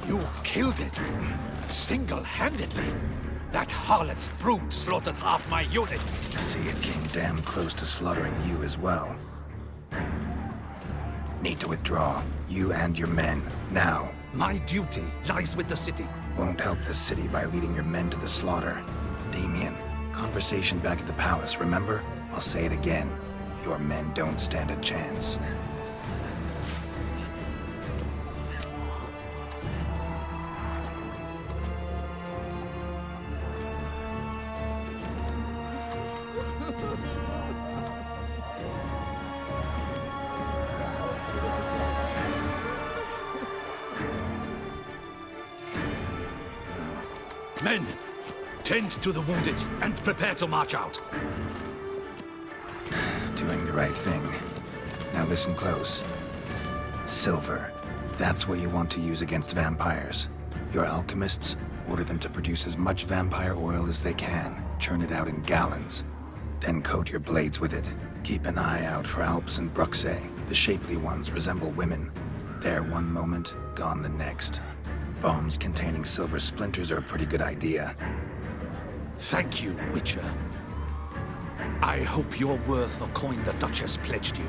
You killed it. Single-handedly. That harlot's brood slaughtered half my unit. See, it came damn close to slaughtering you as well. Need to withdraw. You and your men. Now. My duty lies with the city. Won't help the city by leading your men to the slaughter. Damien, conversation back at the palace, remember? I'll say it again. Your men don't stand a chance. Men, tend to the wounded and prepare to march out. Doing the right thing. Now listen close. Silver. That's what you want to use against vampires. Your alchemists, order them to produce as much vampire oil as they can. Churn it out in gallons. Then coat your blades with it. Keep an eye out for Alps and Bruxae. The shapely ones resemble women. There one moment, gone the next. Bombs containing silver splinters are a pretty good idea. Thank you, Witcher. I hope you're worth the coin the Duchess pledged you.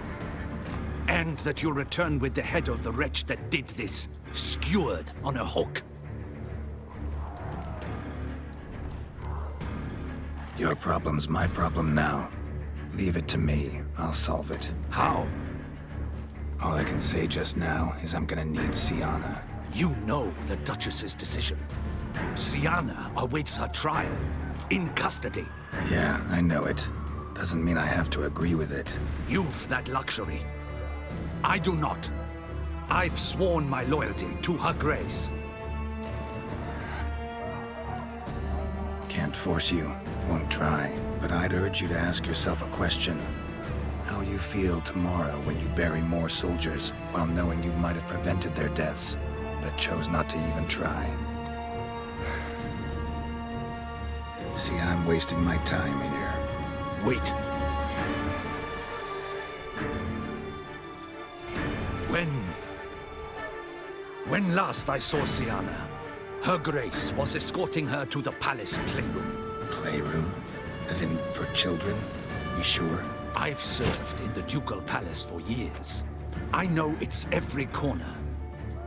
And that you'll return with the head of the wretch that did this, skewered on a hook. Your problem's my problem now. Leave it to me. I'll solve it. How? All I can say just now is I'm gonna need Syanna. You know the Duchess's decision. Syanna awaits her trial, in custody. Yeah, I know it. Doesn't mean I have to agree with it. You've that luxury. I do not. I've sworn my loyalty to her grace. Can't force you. Won't try. But I'd urge you to ask yourself a question. How you feel tomorrow when you bury more soldiers, while knowing you might have prevented their deaths, but chose not to even try. See, I'm wasting my time here. Wait. When last I saw Syanna, her grace was escorting her to the palace playroom. Playroom? As in, for children? You sure? I've served in the ducal palace for years. I know its every corner.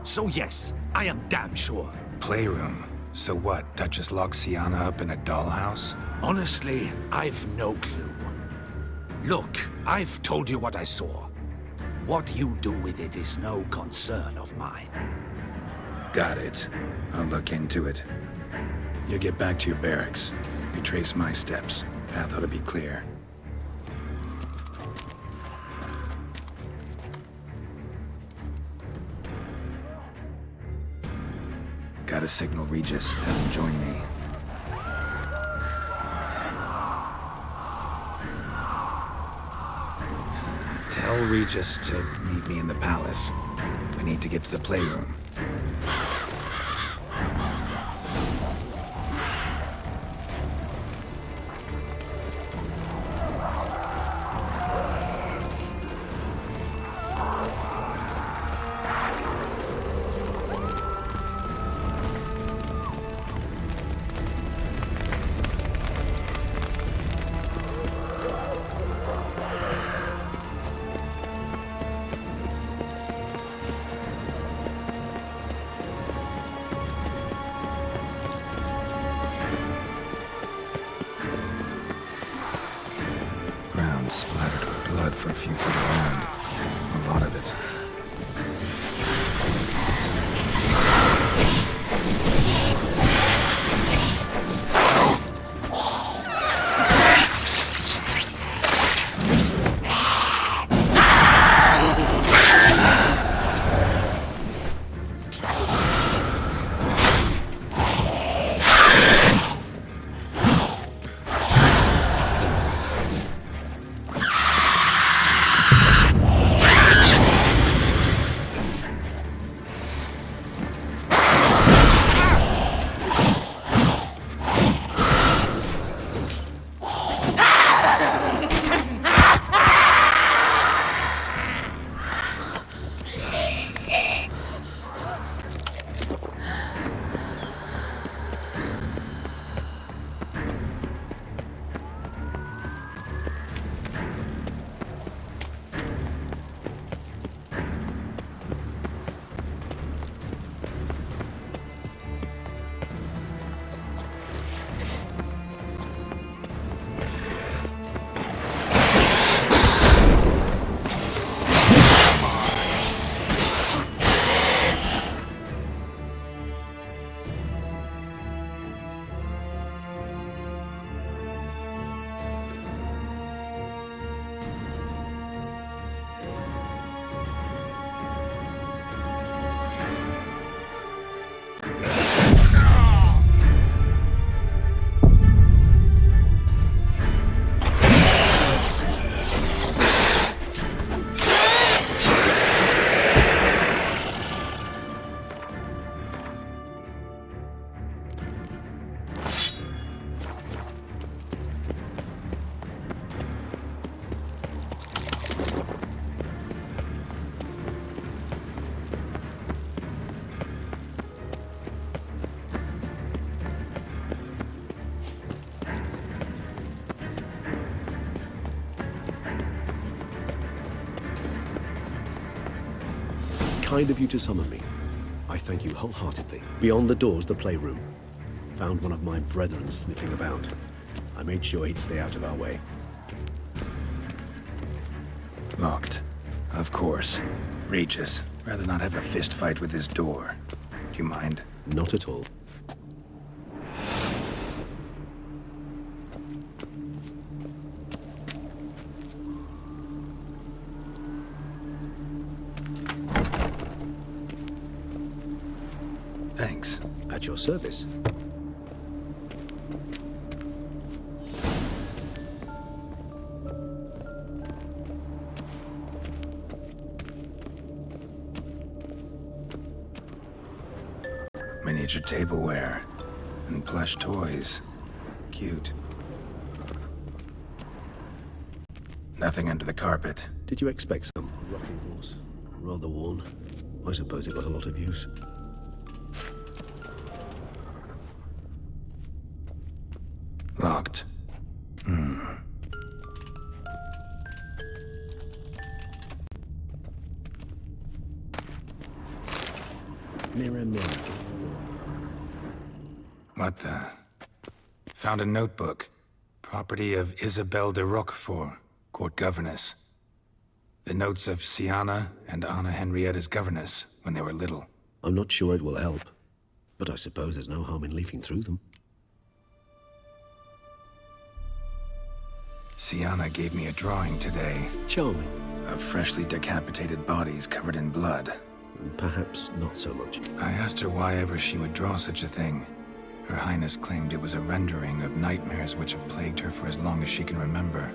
So yes, I am damn sure. Playroom? So what, Duchess locked Syanna up in a dollhouse? Honestly, I've no clue. Look, I've told you what I saw. What you do with it is no concern of mine. Got it. I'll look into it. You get back to your barracks. Retrace my steps. Path ought to be clear. Gotta signal Regis. Have him join me. Tell Regis to meet me in the palace. We need to get to the playroom. Splattered with blood for a few feet around. A lot of it. kind of you to summon me. I thank you wholeheartedly. Beyond the doors, the playroom. Found one of my brethren sniffing about. I made sure he'd stay out of our way. Locked. Of course. Regis, rather not have a fist fight with this door. Do you mind? Not at all. Thanks. At your service. Miniature tableware and plush toys. Cute. Nothing under the carpet. Did you expect some? Rocking horse. Rather worn. I suppose it got a lot of use. Locked. Mirror, mirror. What the? Found a notebook. Property of Isabelle de Roquefort, court governess. The notes of Siana and Anna Henrietta's governess when they were little. I'm not sure it will help, but I suppose there's no harm in leafing through them. Siana gave me a drawing today Charming. of freshly decapitated bodies covered in blood. Perhaps not so much. I asked her why ever she would draw such a thing. Her Highness claimed it was a rendering of nightmares which have plagued her for as long as she can remember.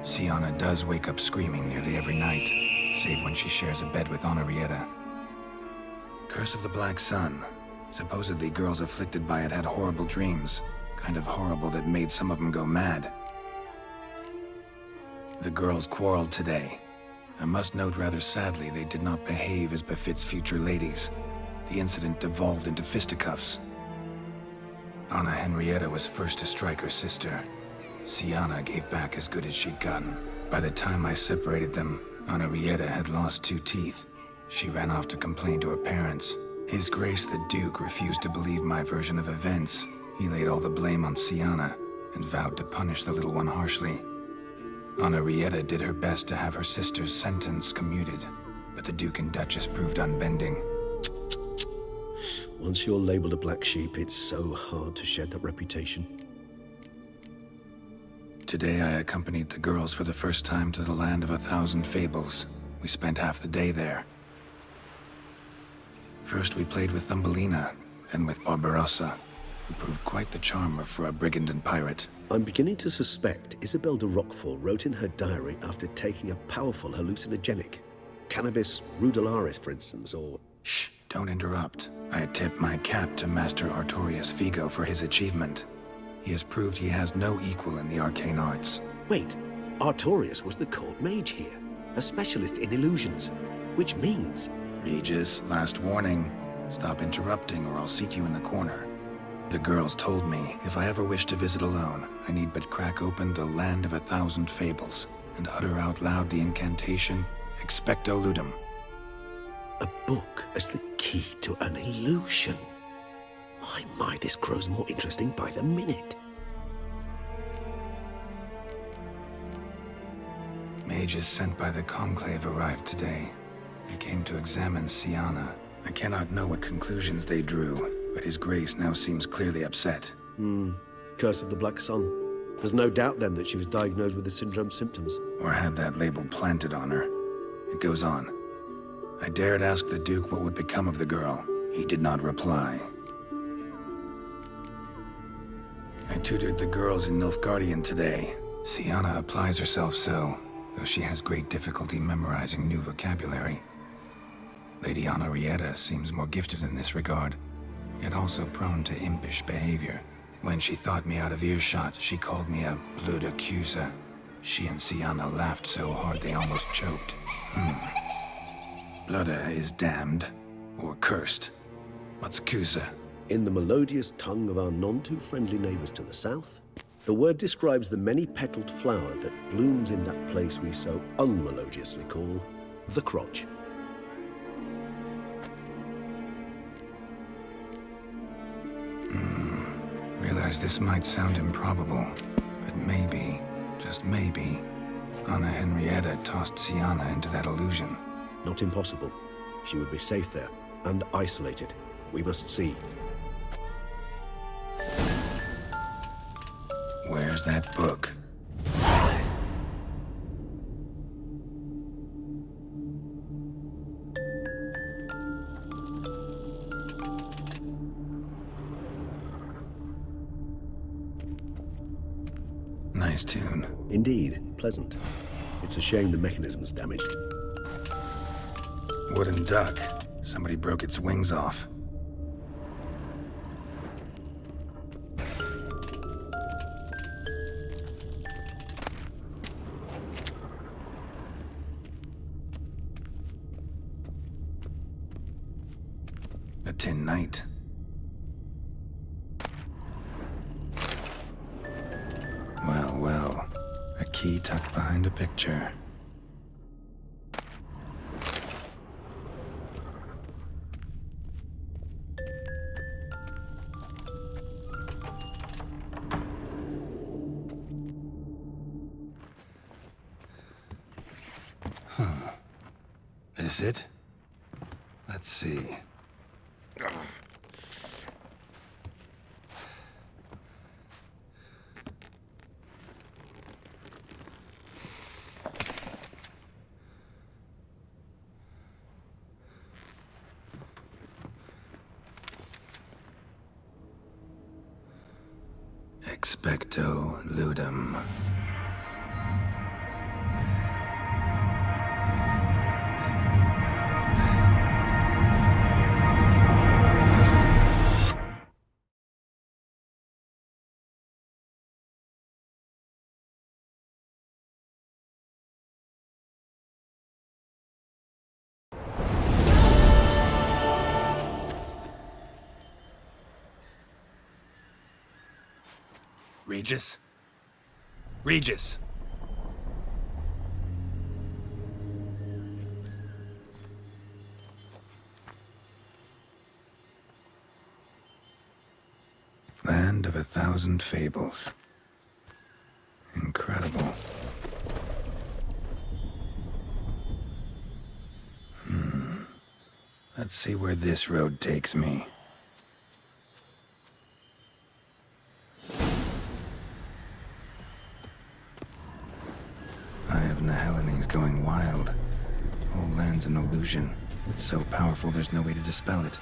Siana does wake up screaming nearly every night, save when she shares a bed with Henrietta. Curse of the Black Sun. Supposedly girls afflicted by it had horrible dreams, kind of horrible that made some of them go mad. The girls quarreled today. I must note rather sadly they did not behave as befits future ladies. The incident devolved into fisticuffs. Anna Henrietta was first to strike her sister. Siana gave back as good as she'd gotten. By the time I separated them, Henrietta had lost 2 teeth. She ran off to complain to her parents. His Grace the Duke refused to believe my version of events. He laid all the blame on Siana and vowed to punish the little one harshly. Henrietta did her best to have her sister's sentence commuted, but the Duke and Duchess proved unbending. Once you're labeled a black sheep, it's so hard to shed that reputation. Today I accompanied the girls for the first time to the land of 1,000 fables. We spent half the day there. First we played with Thumbelina, then with Barbarossa, who proved quite the charmer for a brigand and pirate. I'm beginning to suspect Isabelle de Roquefort wrote in her diary after taking a powerful hallucinogenic. Cannabis rudelaris, for instance, or... Shh, don't interrupt. I tip my cap to Master Artorius Figo for his achievement. He has proved he has no equal in the arcane arts. Wait, Artorius was the court mage here, a specialist in illusions, which means... Regis, last warning. Stop interrupting or I'll seat you in the corner. The girls told me if I ever wish to visit alone, I need but crack open the Land of 1,000 Fables and utter out loud the incantation, Expecto Ludum. A book as the key to an illusion. My, this grows more interesting by the minute. Mages sent by the Conclave arrived today. They came to examine Siana. I cannot know what conclusions they drew, but His Grace now seems clearly upset. Curse of the Black Sun. There's no doubt then that she was diagnosed with the syndrome symptoms. Or had that label planted on her. It goes on. I dared ask the Duke what would become of the girl. He did not reply. I tutored the girls in Nilfgaardian today. Siana applies herself so, though she has great difficulty memorizing new vocabulary. Lady Henrietta seems more gifted in this regard, yet also prone to impish behavior. When she thought me out of earshot, she called me a blood accuser. She and Siana laughed so hard they almost choked. Blooda is damned, or cursed. What's Cusa? In the melodious tongue of our none-too-friendly neighbors to the south, the word describes the many-petaled flower that blooms in that place we so unmelodiously call the crotch. realize this might sound improbable, but maybe, just maybe, Anna Henrietta tossed Sienna into that illusion. Not impossible. She would be safe there, and isolated. We must see. Where's that book? Nice tune. Indeed, pleasant. It's a shame the mechanism's damaged. Wooden duck. Somebody broke its wings off. A tin knight. Well, well. A key tucked behind a picture. This it? Let's see. Expecto ludum. Regis? Regis! Land of 1,000 fables. Incredible. Let's see where this road takes me. Eye of Nehelenese going wild. Whole land's an illusion. It's so powerful there's no way to dispel it.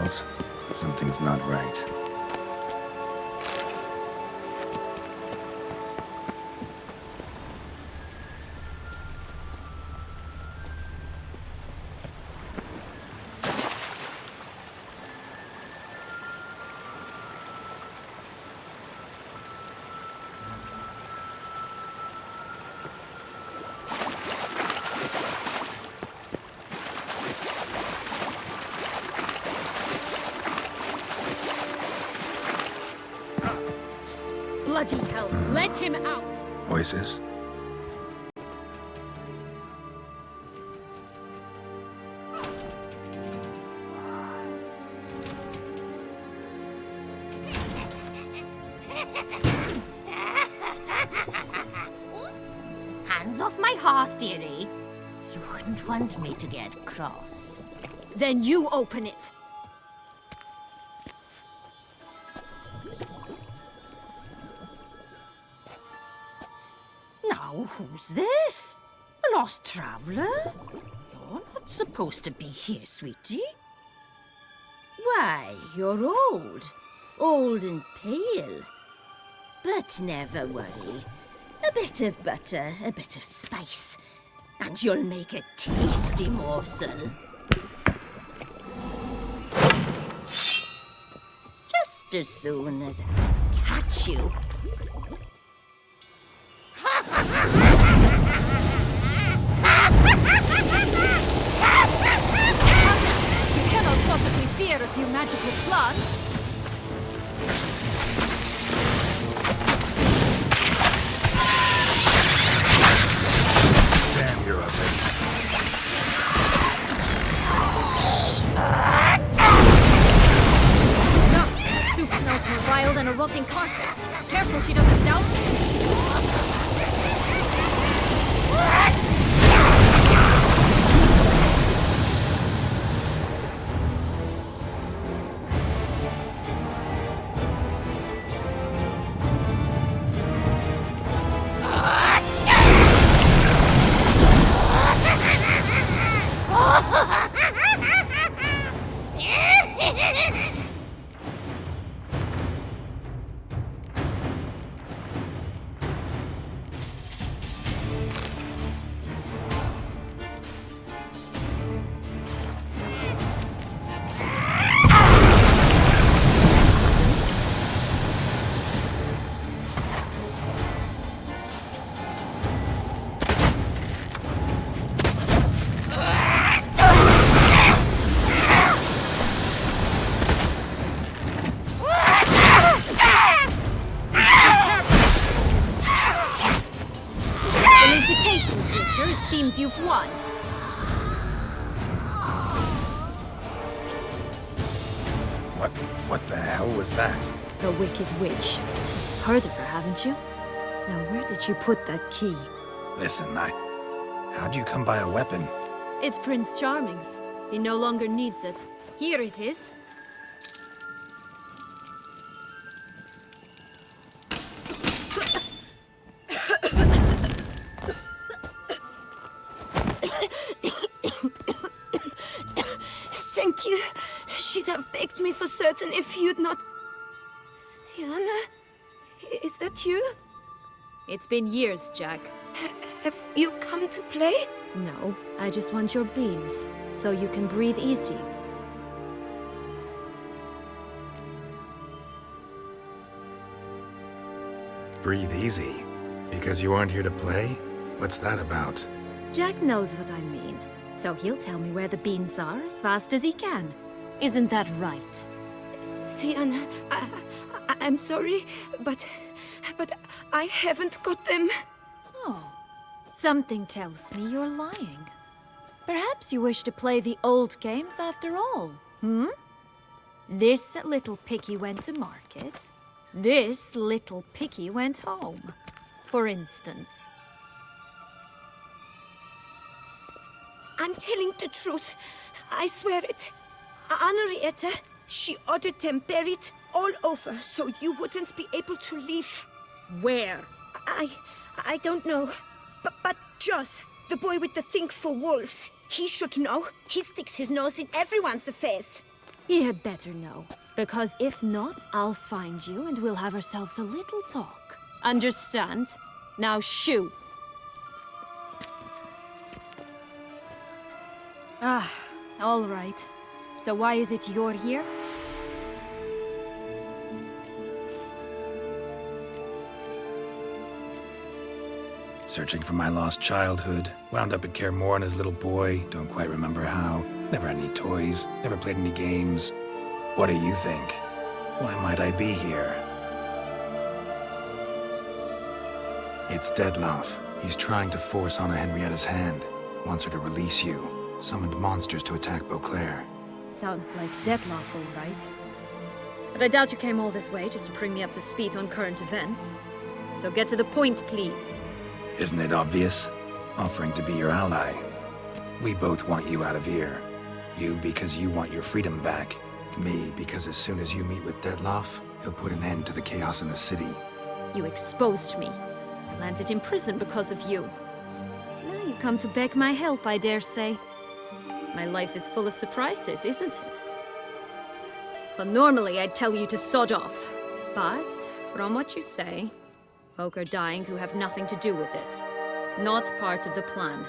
smells, something's not right. Bloody hell, let him out! Voices? Hands off my hearth, dearie. You wouldn't want me to get cross. Then you open it! Now, who's this? A lost traveler? You're not supposed to be here, sweetie. Why, you're old. Old and pale. But never worry. A bit of butter, a bit of spice, and you'll make a tasty morsel. Just as soon as I catch you. You cannot possibly fear a few magical plants. Damn, you're ugly. No, that soup smells more vile than a rotting carcass. Careful she doesn't douse it. Felicitations, Witcher. It seems you've won. What the hell was that? The Wicked Witch. Heard of her, haven't you? Now, where did you put that key? Listen, how'd you come by a weapon? It's Prince Charming's. He no longer needs it. Here it is. Thank you. She'd have begged me for certain if you'd not... Sienna? Is that you? It's been years, Jack. Have you come to play? No, I just want your beans, so you can breathe easy. Breathe easy. Because you aren't here to play? What's that about? Jack knows what I mean, so he'll tell me where the beans are as fast as he can. Isn't that right? Sienna, I'm sorry, but I haven't got them. Oh, something tells me you're lying. Perhaps you wish to play the old games after all, This little piggy went to market. This little piggy went home, for instance. I'm telling the truth. I swear it. Henrietta, she ordered them buried all over so you wouldn't be able to leave. Where? I don't know. But Joss, the boy with the thing for wolves, he should know. He sticks his nose in everyone's affairs. He had better know, because if not, I'll find you and we'll have ourselves a little talk. Understand? Now shoo! Ah, all right. So why is it you're here? Searching for my lost childhood. Wound up at Kaer Morhen as a little boy. Don't quite remember how. Never had any toys. Never played any games. What do you think? Why might I be here? It's Dettlaff. He's trying to force Anna Henrietta's hand. Wants her to release you. Summoned monsters to attack Beauclair. Sounds like Dettlaff, all right. But I doubt you came all this way just to bring me up to speed on current events. So get to the point, please. Isn't it obvious? Offering to be your ally. We both want you out of here. You because you want your freedom back. Me because as soon as you meet with Dettlaff, he'll put an end to the chaos in the city. You exposed me. I landed in prison because of you. Now you come to beg my help, I dare say. My life is full of surprises, isn't it? But normally I'd tell you to sod off. But, from what you say, folk are dying who have nothing to do with this. Not part of the plan.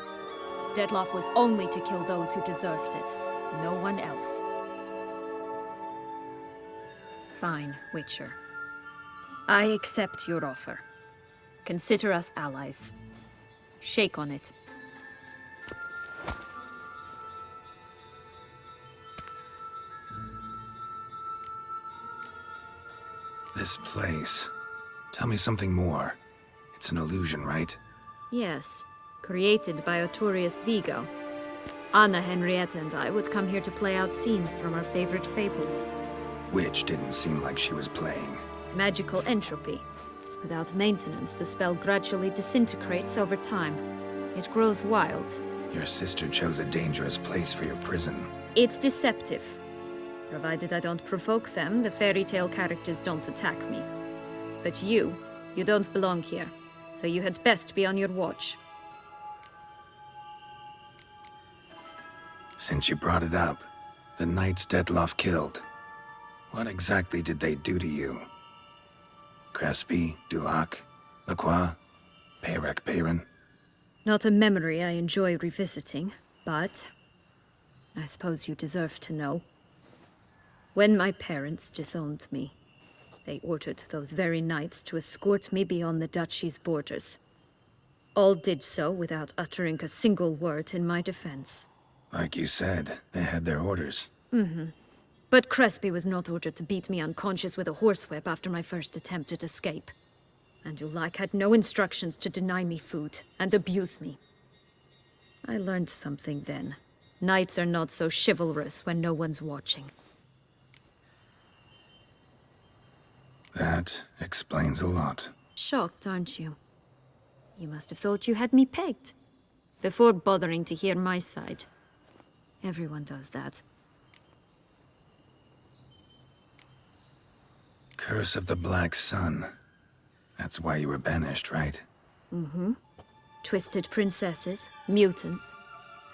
Dettlaff was only to kill those who deserved it. No one else. Fine, Witcher. I accept your offer. Consider us allies. Shake on it. This place. Tell me something more. It's an illusion, right? Yes, created by Arturius Vigo. Anna Henrietta and I would come here to play out scenes from our favorite fables. Which didn't seem like she was playing. Magical entropy. Without maintenance, the spell gradually disintegrates over time. It grows wild. Your sister chose a dangerous place for your prison. It's deceptive. Provided I don't provoke them, the fairy tale characters don't attack me. But you don't belong here, so you had best be on your watch. Since you brought it up, the knights Dettlaff killed. What exactly did they do to you? Crespi, Dulac, Lacroix, Peyrek Peyran? Not a memory I enjoy revisiting, but I suppose you deserve to know. When my parents disowned me, they ordered those very knights to escort me beyond the duchy's borders. All did so without uttering a single word in my defense. Like you said, they had their orders. But Crespi was not ordered to beat me unconscious with a horsewhip after my first attempt at escape. And Dulac had no instructions to deny me food and abuse me. I learned something then. Knights are not so chivalrous when no one's watching. That explains a lot. Shocked, aren't you? You must have thought you had me pegged. Before bothering to hear my side. Everyone does that. Curse of the Black Sun. That's why you were banished, right? Twisted princesses, mutants.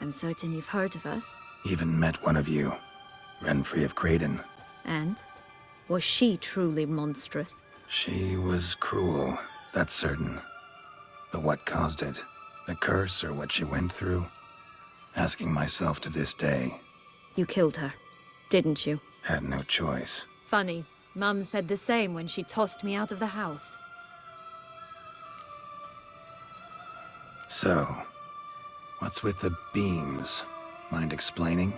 I'm certain you've heard of us. Even met one of you. Renfri of Craden. And? Was she truly monstrous? She was cruel, that's certain. But what caused it? The curse or what she went through? Asking myself to this day. You killed her, didn't you? Had no choice. Funny. Mum said the same when she tossed me out of the house. So, what's with the beams? Mind explaining?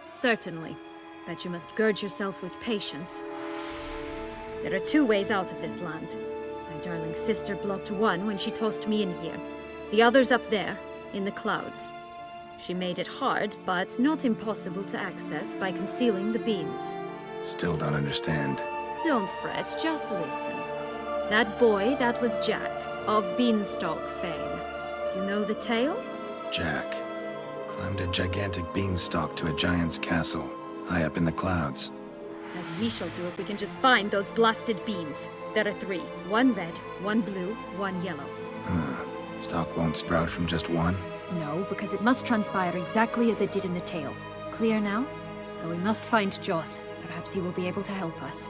Certainly. But you must gird yourself with patience. There are two ways out of this land. My darling sister blocked one when she tossed me in here. The other's up there, in the clouds. She made it hard, but not impossible to access by concealing the beams. Still don't understand. Don't fret, just listen. That boy, that was Jack, of Beanstalk fame. You know the tale? Jack climbed a gigantic beanstalk to a giant's castle, high up in the clouds. As we shall do if we can just find those blasted beans. There are 3. 1 red, 1 blue, 1 yellow. Stalk won't sprout from just one? No, because it must transpire exactly as it did in the tale. Clear now? So we must find Joss. Perhaps he will be able to help us.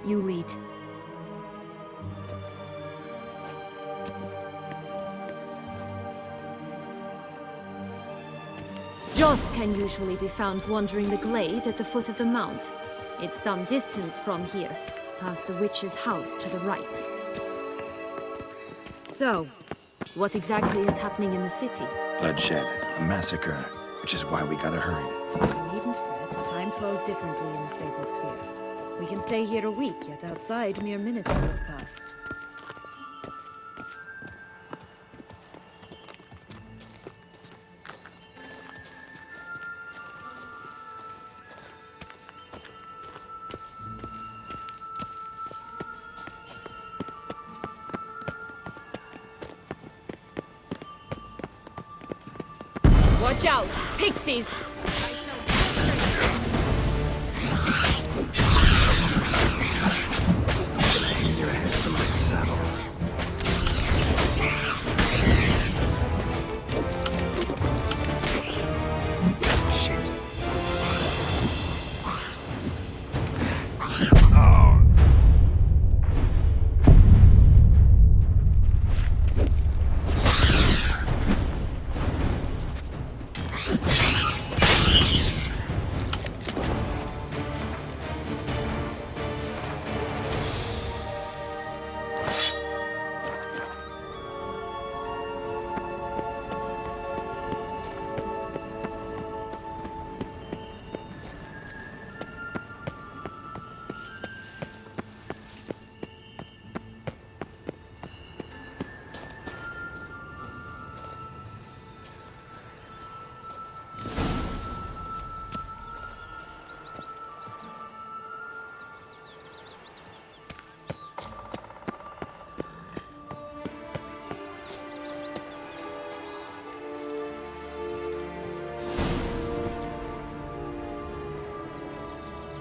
You lead. Joss can usually be found wandering the glade at the foot of the mount. It's some distance from here, past the witch's house to the right. So, what exactly is happening in the city? Bloodshed, a massacre, which is why we gotta hurry. You needn't fret. Time flows differently in the Fable Sphere. We can stay here a week, yet outside mere minutes will have passed. Watch out! Pixies! Hang your head from my saddle. Shit.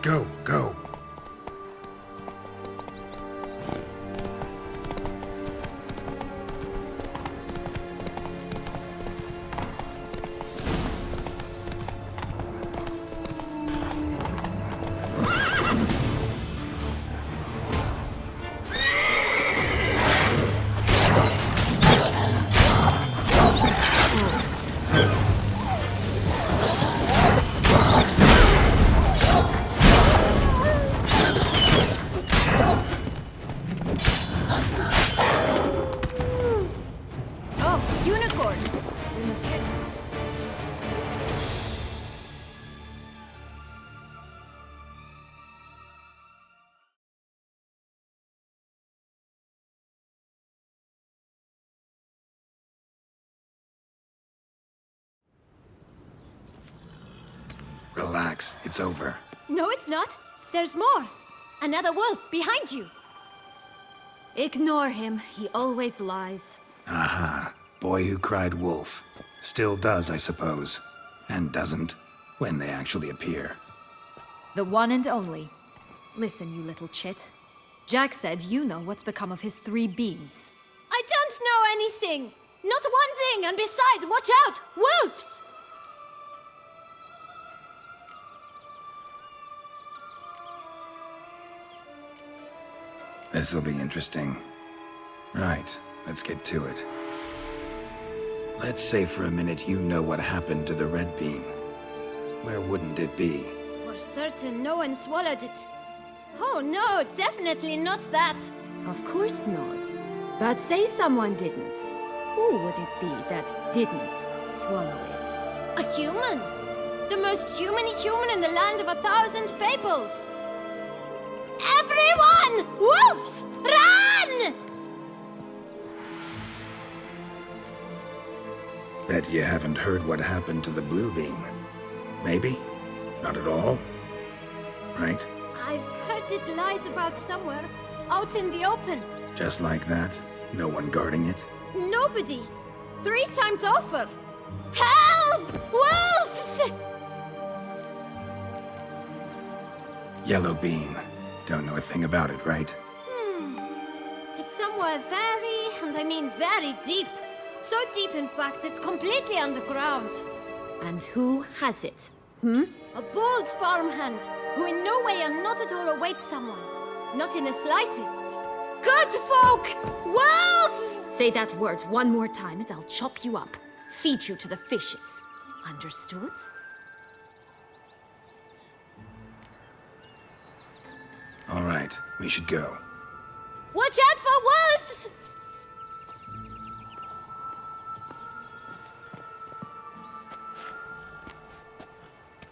Go, go. Oh, unicorns! We must get... Relax, it's over. No, it's not. There's more. Another wolf behind you. Ignore him. He always lies. Aha. Boy who cried wolf. Still does, I suppose. And doesn't, when they actually appear. The one and only. Listen, you little chit. Jack said you know what's become of his 3 beans. I don't know anything! Not one thing, and besides, watch out! Wolves! This'll be interesting. Right, let's get to it. Let's say for a minute you know what happened to the red bean. Where wouldn't it be? For certain, no one swallowed it. Oh no, definitely not that. Of course not. But say someone didn't. Who would it be that didn't swallow it? A human. The most humany human in the land of 1,000 fables. Everyone! Wolves! Run! Bet you haven't heard what happened to the blue bean. Maybe? Not at all? Right? I've heard it lies about somewhere, out in the open. Just like that? No one guarding it? Nobody. 3 times over. Help! Wolves! Yellow bean. Don't know a thing about it, right? It's somewhere very, and I mean very deep. So deep, in fact, it's completely underground. And who has it? A bold farmhand, who in no way and not at all awaits someone. Not in the slightest. Good folk! Wolf! Say that word one more time and I'll chop you up. Feed you to the fishes. Understood? All right, we should go. Watch out for wolves!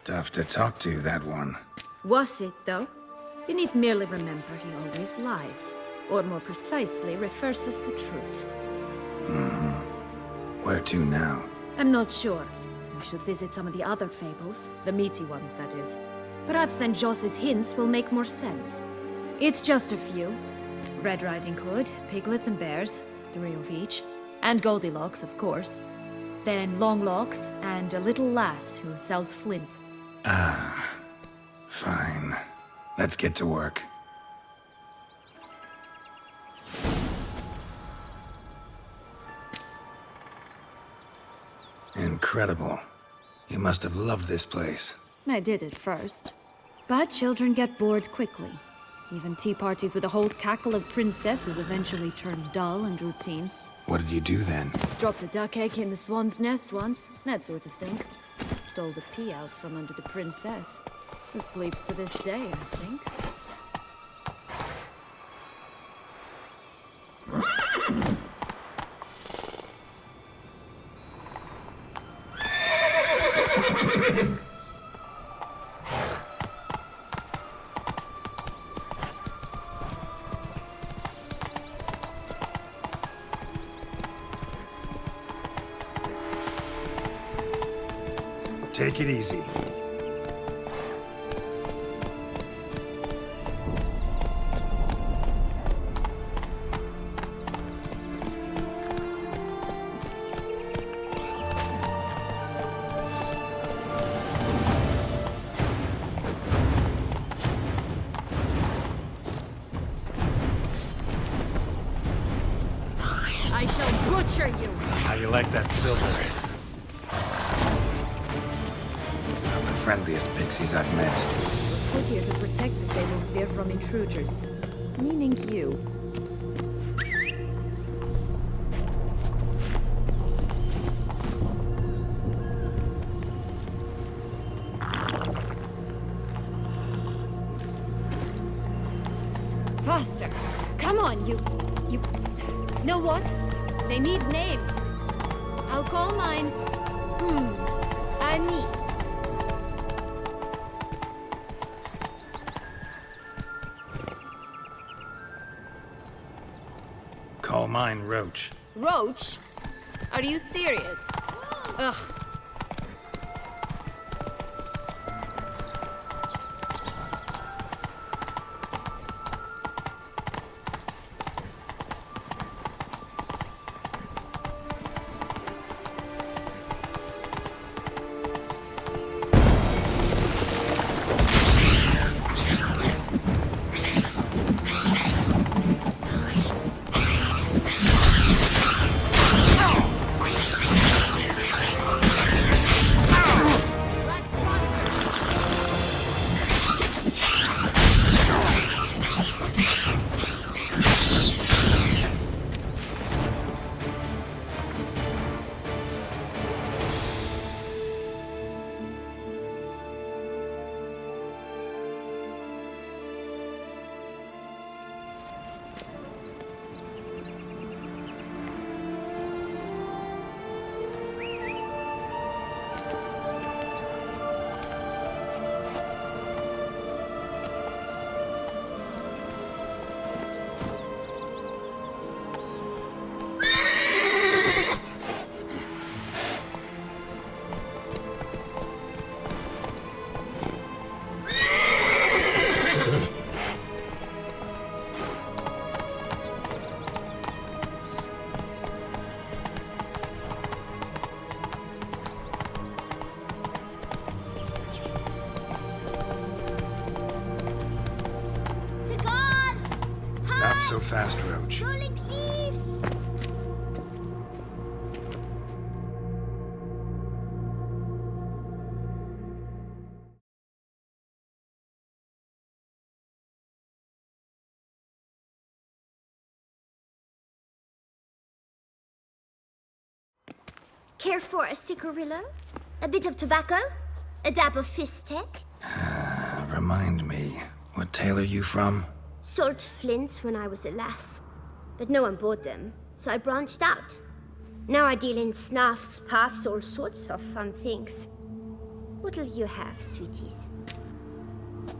Tough to talk to, that one. Was it, though? You need merely remember he always lies. Or more precisely, reverses the truth. Where to now? I'm not sure. We should visit some of the other fables. The meaty ones, that is. Perhaps then Joss's hints will make more sense. It's just a few. Red Riding Hood, piglets and bears, 3 of each. And Goldilocks, of course. Then Longlocks, and a little lass who sells flint. Fine. Let's get to work. Incredible. You must have loved this place. I did at first. But children get bored quickly. Even tea parties with a whole cackle of princesses eventually turn dull and routine. What did you do then? Dropped a duck egg in the swan's nest once, that sort of thing. Stole the pea out from under the princess, who sleeps to this day, I think. Take it easy. I shall butcher you! How you like that silver? Not the friendliest pixies I've met. Put here to protect the Fable Sphere from intruders. Meaning you. Faster! Come on, you... Know what? They need names. I'll call mine... Anise. Call mine Roach. Roach? Are you serious? Ugh. Cigars! Not so fast, Roach. Rolling leaves! Care for a cigarillo? A bit of tobacco? A dab of fistek? Remind me, what tale are you from? Sold flints when I was a lass. But no one bought them, so I branched out. Now I deal in snuffs, puffs, all sorts of fun things. What'll you have, sweeties?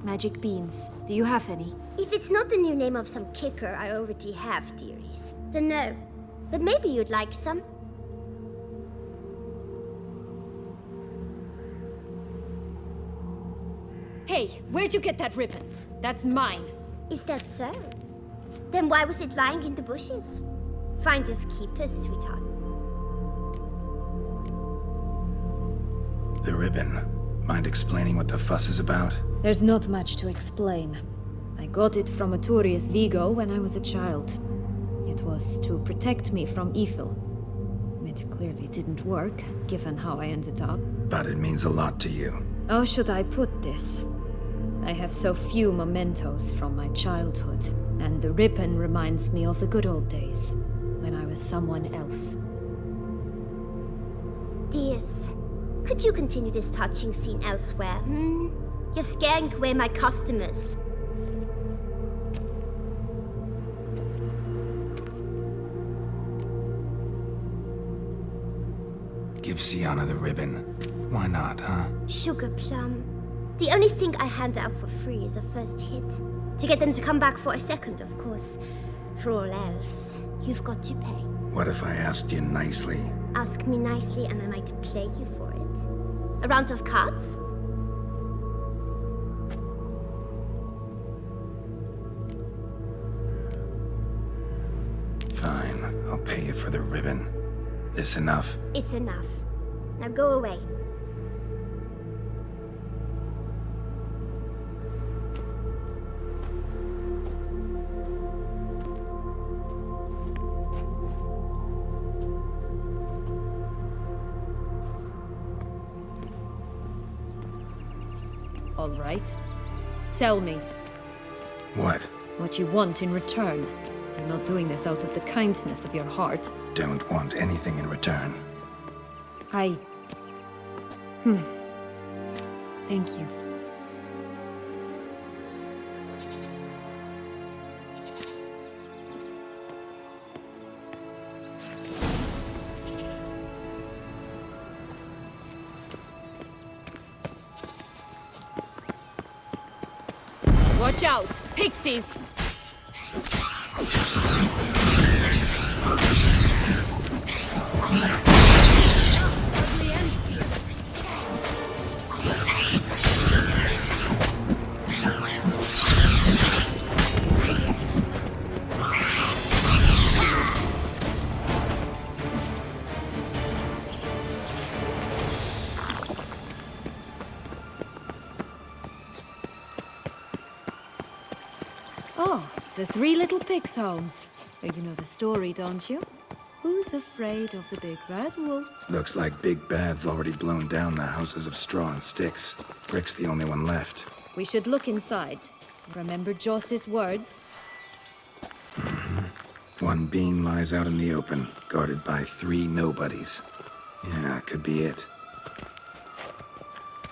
Magic beans. Do you have any? If it's not the new name of some kicker I already have, dearies, then no. But maybe you'd like some. Hey, where'd you get that ribbon? That's mine. Is that so? Then why was it lying in the bushes? Finders keepers, sweetheart. The ribbon. Mind explaining what the fuss is about? There's not much to explain. I got it from Aturius Vigo when I was a child. It was to protect me from evil. It clearly didn't work, given how I ended up. But it means a lot to you. How should I put this? I have so few mementos from my childhood, and the ribbon reminds me of the good old days, when I was someone else. Dears, could you continue this touching scene elsewhere, You're scaring away my customers. Give Sienna the ribbon. Why not, huh? Sugar plum. The only thing I hand out for free is a first hit. To get them to come back for a second, of course. For all else, you've got to pay. What if I asked you nicely? Ask me nicely and I might play you for it. A round of cards? Fine, I'll pay you for the ribbon. This enough? It's enough. Now go away. All right. Tell me What? what you want in return. You're not doing this out of the kindness of your heart. Don't want anything in return. Thank you. Watch out! Pixies! Oh, the Three Little Pigs' homes. You know the story, don't you? Who's afraid of the big bad wolf? Looks like Big Bad's already blown down the houses of straw and sticks. Brick's the only one left. We should look inside. Remember Joss's words? One beam lies out in the open, guarded by 3 nobodies. Yeah, could be it.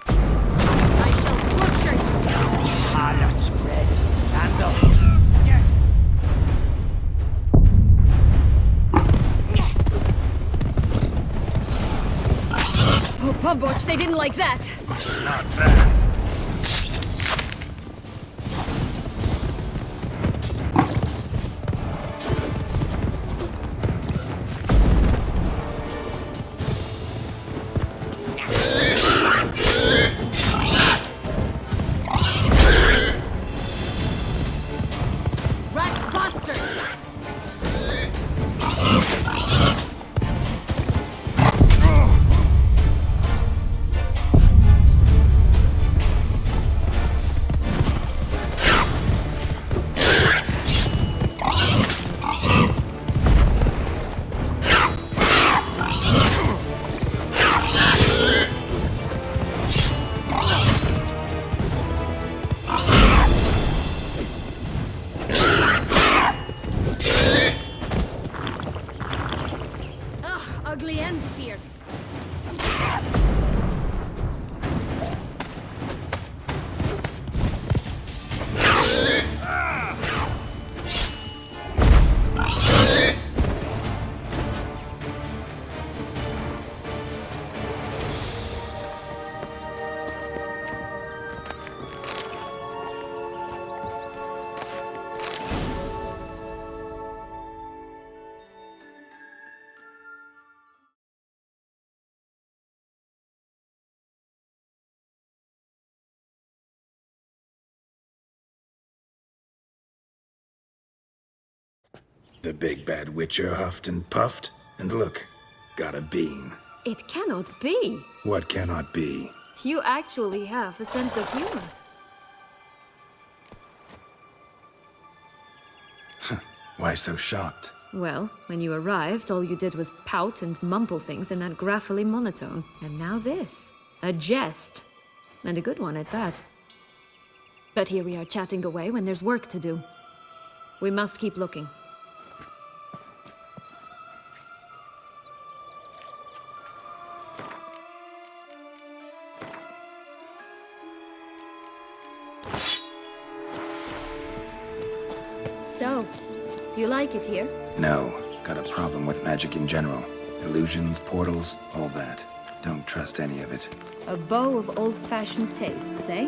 I shall butcher you! Harlot's bread. Vandal. Get. Oh, Pumboch, they didn't like that! Not bad. Rat bastards! The big bad Witcher huffed and puffed, and look, got a bean. It cannot be. What cannot be? You actually have a sense of humor. Why so shocked? Well, when you arrived, all you did was pout and mumble things in that graphily monotone. And now this. A jest. And a good one at that. But here we are chatting away when there's work to do. We must keep looking. So, do you like it here? No, got a problem with magic in general. Illusions, portals, all that. Don't trust any of it. A bow of old-fashioned tastes, eh?